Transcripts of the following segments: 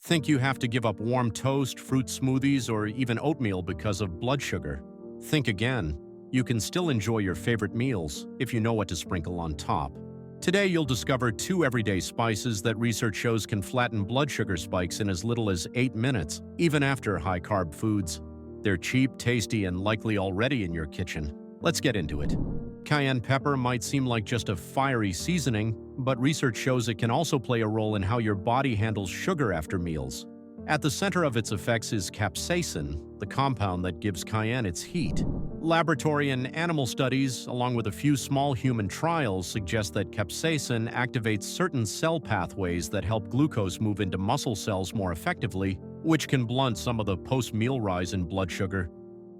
Think you have to give up warm toast, fruit smoothies, or even oatmeal because of blood sugar? Think again. You can still enjoy your favorite meals if you know what to sprinkle on top. Today, you'll discover two everyday spices that research shows can flatten blood sugar spikes in as little as 8 minutes, even after high-carb foods. They're cheap, tasty, and likely already in your kitchen. Let's get into it. Cayenne pepper might seem like just a fiery seasoning, but research shows it can also play a role in how your body handles sugar after meals. At the center of its effects is capsaicin, the compound that gives cayenne its heat. Laboratory and animal studies, along with a few small human trials, suggest that capsaicin activates certain cell pathways that help glucose move into muscle cells more effectively, which can blunt some of the post-meal rise in blood sugar.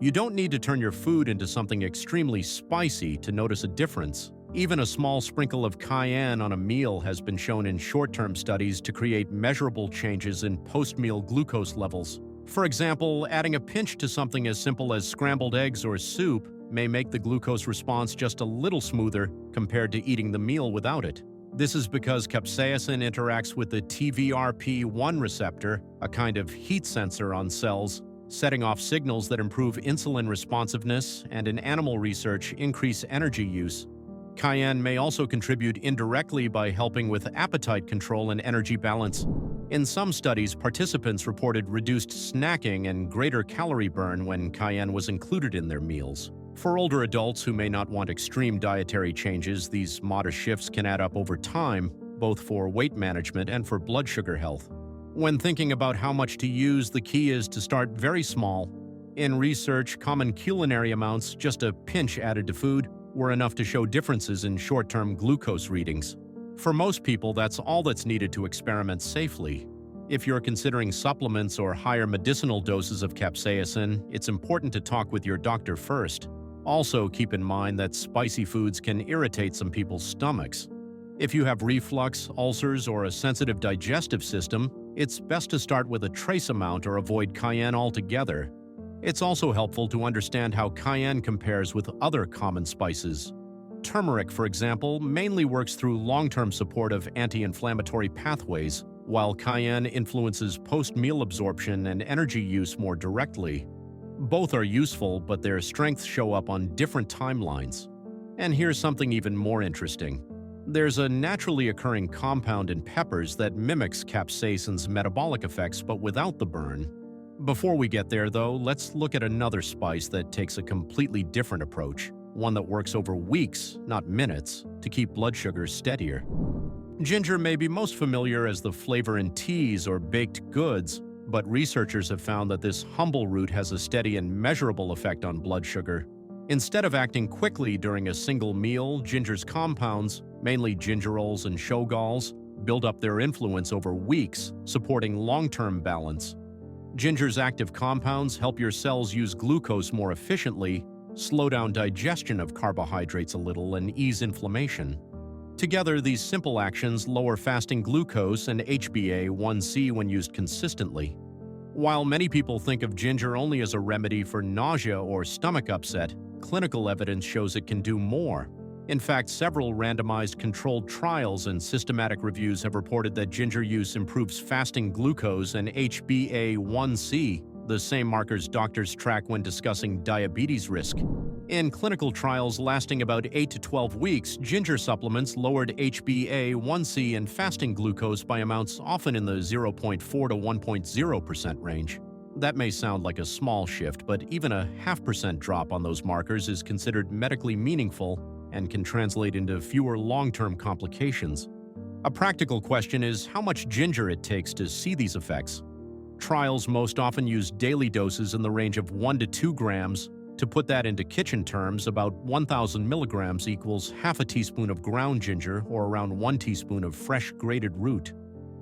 You don't need to turn your food into something extremely spicy to notice a difference. Even a small sprinkle of cayenne on a meal has been shown in short-term studies to create measurable changes in post-meal glucose levels. For example, adding a pinch to something as simple as scrambled eggs or soup may make the glucose response just a little smoother compared to eating the meal without it. This is because capsaicin interacts with the TVRP1 receptor, a kind of heat sensor on cells, setting off signals that improve insulin responsiveness and, in animal research, increase energy use. Cayenne may also contribute indirectly by helping with appetite control and energy balance. In some studies, participants reported reduced snacking and greater calorie burn when cayenne was included in their meals. For older adults who may not want extreme dietary changes, these modest shifts can add up over time, both for weight management and for blood sugar health. When thinking about how much to use, the key is to start very small. In research, common culinary amounts, just a pinch added to food, were enough to show differences in short-term glucose readings. For most people, that's all that's needed to experiment safely. If you're considering supplements or higher medicinal doses of capsaicin, it's important to talk with your doctor first. Also, keep in mind that spicy foods can irritate some people's stomachs. If you have reflux, ulcers, or a sensitive digestive system, it's best to start with a trace amount or avoid cayenne altogether. It's also helpful to understand how cayenne compares with other common spices. Turmeric, for example, mainly works through long-term support of anti-inflammatory pathways, while cayenne influences post-meal absorption and energy use more directly. Both are useful, but their strengths show up on different timelines. And here's something even more interesting. There's a naturally occurring compound in peppers that mimics capsaicin's metabolic effects but without the burn. Before we get there, though, let's look at another spice that takes a completely different approach, one that works over weeks, not minutes, to keep blood sugar steadier. Ginger may be most familiar as the flavor in teas or baked goods, but researchers have found that this humble root has a steady and measurable effect on blood sugar. Instead of acting quickly during a single meal, ginger's compounds, mainly gingerols and shogalls, build up their influence over weeks, supporting long-term balance. Ginger's active compounds help your cells use glucose more efficiently, slow down digestion of carbohydrates a little, and ease inflammation. Together, these simple actions lower fasting glucose and HbA1c when used consistently. While many people think of ginger only as a remedy for nausea or stomach upset, clinical evidence shows it can do more. In fact, several randomized controlled trials and systematic reviews have reported that ginger use improves fasting glucose and HbA1c, the same markers doctors track when discussing diabetes risk. In clinical trials lasting about 8 to 12 weeks, ginger supplements lowered HbA1c and fasting glucose by amounts often in the 0.4 to 1.0% range. That may sound like a small shift, but even a 0.5% drop on those markers is considered medically meaningful and can translate into fewer long-term complications. A practical question is how much ginger it takes to see these effects. Trials most often use daily doses in the range of 1 to 2 grams. To put that into kitchen terms, about 1,000 milligrams equals half a teaspoon of ground ginger or around 1 teaspoon of fresh grated root.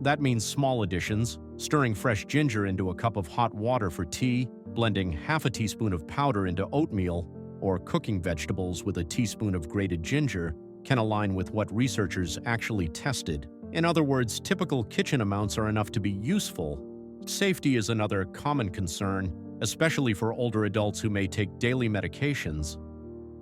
That means small additions, stirring fresh ginger into a cup of hot water for tea, blending half a teaspoon of powder into oatmeal, or cooking vegetables with a teaspoon of grated ginger can align with what researchers actually tested. In other words, typical kitchen amounts are enough to be useful. Safety is another common concern, especially for older adults who may take daily medications.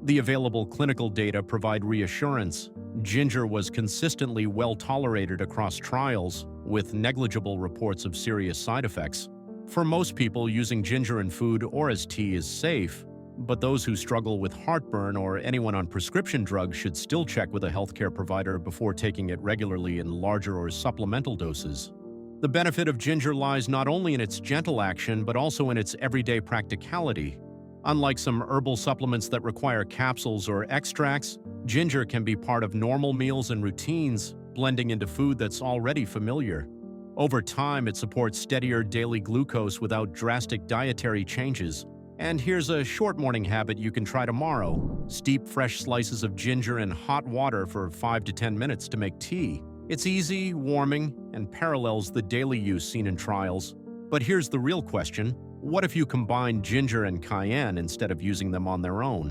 The available clinical data provide reassurance. Ginger was consistently well tolerated across trials, with negligible reports of serious side effects. For most people, using ginger in food or as tea is safe, but those who struggle with heartburn or anyone on prescription drugs should still check with a healthcare provider before taking it regularly in larger or supplemental doses. The benefit of ginger lies not only in its gentle action, but also in its everyday practicality. Unlike some herbal supplements that require capsules or extracts, ginger can be part of normal meals and routines, blending into food that's already familiar. Over time, it supports steadier daily glucose without drastic dietary changes. And here's a short morning habit you can try tomorrow. Steep fresh slices of ginger in hot water for 5 to 10 minutes to make tea. It's easy, warming, and parallels the daily use seen in trials. But here's the real question. What if you combine ginger and cayenne instead of using them on their own?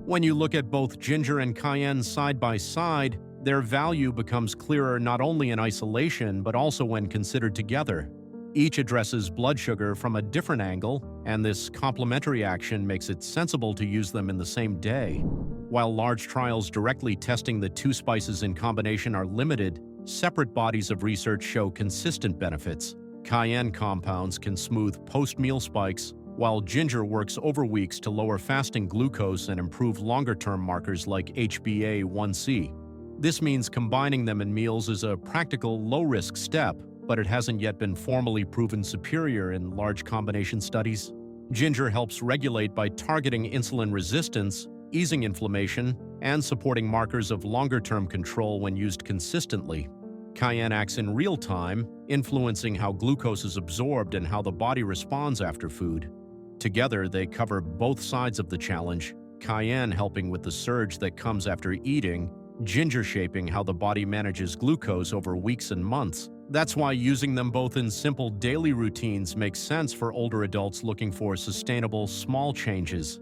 When you look at both ginger and cayenne side by side, their value becomes clearer not only in isolation but also when considered together. Each addresses blood sugar from a different angle, and this complementary action makes it sensible to use them in the same day. While large trials directly testing the two spices in combination are limited, separate bodies of research show consistent benefits. Cayenne compounds can smooth post-meal spikes, while ginger works over weeks to lower fasting glucose and improve longer-term markers like HbA1c. This means combining them in meals is a practical, low-risk step, but it hasn't yet been formally proven superior in large combination studies. Ginger helps regulate by targeting insulin resistance, easing inflammation, and supporting markers of longer-term control when used consistently. Cayenne acts in real time, influencing how glucose is absorbed and how the body responds after food. Together, they cover both sides of the challenge, cayenne helping with the surge that comes after eating, ginger shaping how the body manages glucose over weeks and months. That's why using them both in simple daily routines makes sense for older adults looking for sustainable, small changes.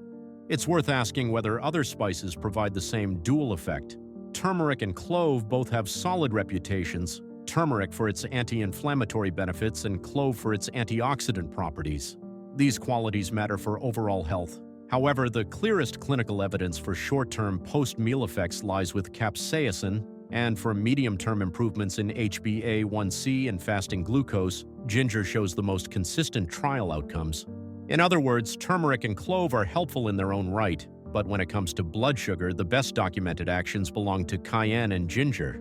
It's worth asking whether other spices provide the same dual effect. Turmeric and clove both have solid reputations, turmeric for its anti-inflammatory benefits and clove for its antioxidant properties. These qualities matter for overall health. However, the clearest clinical evidence for short-term post-meal effects lies with capsaicin, and for medium-term improvements in HbA1c and fasting glucose, ginger shows the most consistent trial outcomes. In other words, turmeric and clove are helpful in their own right, but when it comes to blood sugar, the best documented actions belong to cayenne and ginger.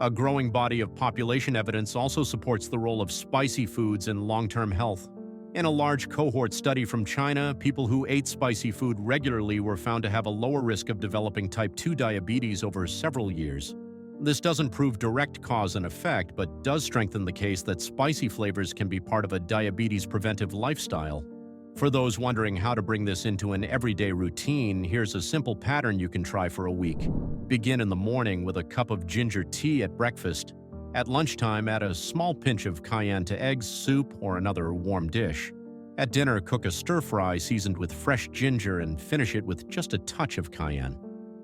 A growing body of population evidence also supports the role of spicy foods in long-term health. In a large cohort study from China, people who ate spicy food regularly were found to have a lower risk of developing type 2 diabetes over several years. This doesn't prove direct cause and effect, but does strengthen the case that spicy flavors can be part of a diabetes-preventive lifestyle. For those wondering how to bring this into an everyday routine, here's a simple pattern you can try for a week. Begin in the morning with a cup of ginger tea at breakfast. At lunchtime, add a small pinch of cayenne to eggs, soup, or another warm dish. At dinner, cook a stir-fry seasoned with fresh ginger and finish it with just a touch of cayenne.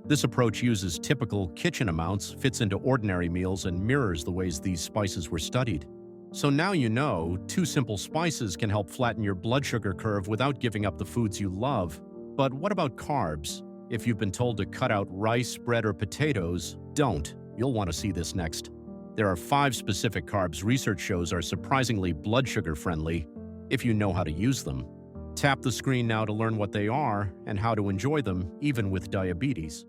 This approach uses typical kitchen amounts, fits into ordinary meals, and mirrors the ways these spices were studied. So now you know, 2 simple spices can help flatten your blood sugar curve without giving up the foods you love. But what about carbs? If you've been told to cut out rice, bread, or potatoes, don't. You'll want to see this next. There are 5 specific carbs research shows are surprisingly blood sugar friendly if you know how to use them. Tap the screen now to learn what they are and how to enjoy them, even with diabetes.